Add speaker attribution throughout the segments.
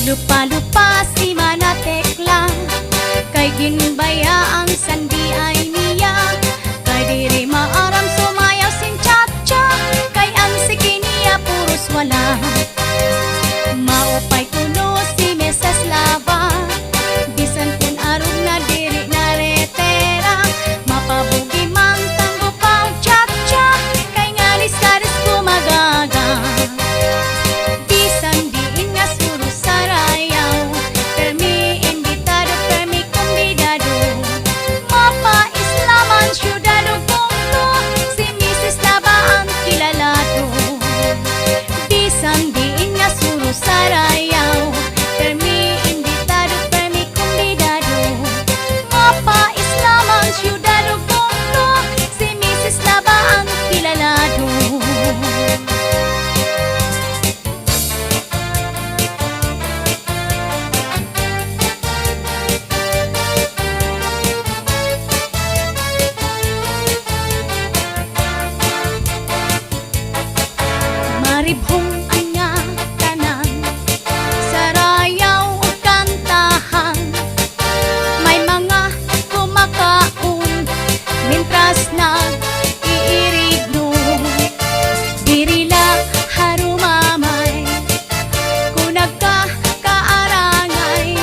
Speaker 1: Lupa-lupa si manatekla, kay ginbaya ang sandi ay niya. Kay diri maaram sumayaw sin cha-cha, kay ang sige niya puros wala. Maupay kuno si Mesas Lava, bisan kun arog na diri naretera. Mapabugi mang tango pang cha-cha, kay ngalis-karis kumagaga. Bisan diin nga suro sarayaw, permi invitado, permi kumbidado. Mapa-islaman syudado punto, si Mrs. Lava ang kilalado. Bisan diin nga suro sarayaw, permi invitado, permi kumbidado. Mapa-islaman syudado punto, si Mrs. Lava ang kilalado. Maribhong anya tanan, sarayaw o kantahan. May mga kumakaon, mintras nag-iirigno. Dirila harumamay, kunag ka kaarangay.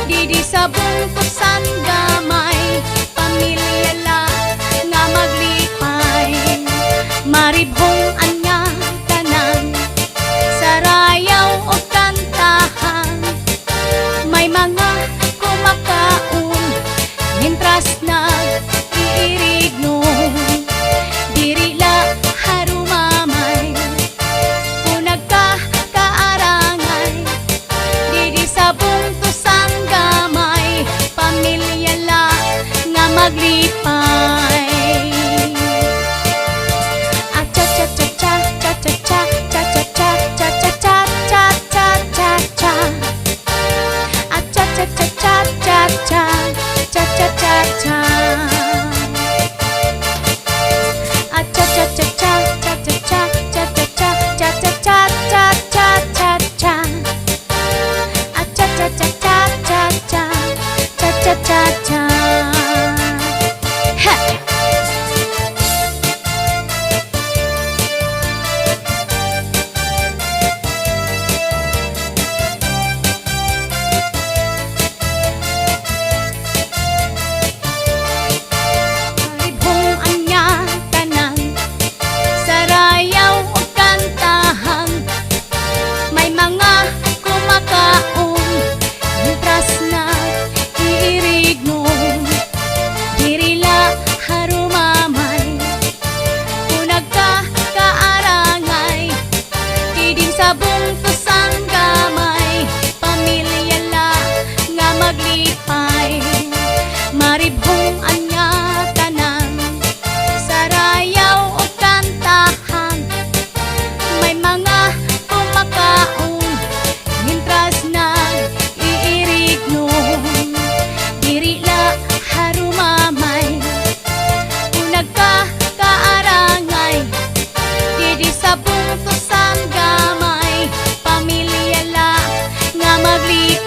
Speaker 1: Didi sa bungkusan gamay, pamilya la nga maglipay. Maribhong anya tanan, sarayaw o kantahan. May mga kumakaon, mintras nag-iirigno. Diri la harumamay, kunag ka kaarangay. Didi sa bungtusan gamay, pamilya la nga maglipay. Maribhong anya tanan, sarayaw o kantahan. May mga kumakaon, mintras nag-iirigno. Diri la harumamay, kunag ka kaarangay. Diding sa bungtusan gamay, pamilya la nga maglipay. Maribhong anya tanan, sarayaw o kantahan. May mga kumakaon, mintras nag-iirigno. Diri la harumamay, kunag ka kaarangay. Didi sa bungtusan gamay, pamilya la nga maglipay.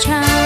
Speaker 1: Cha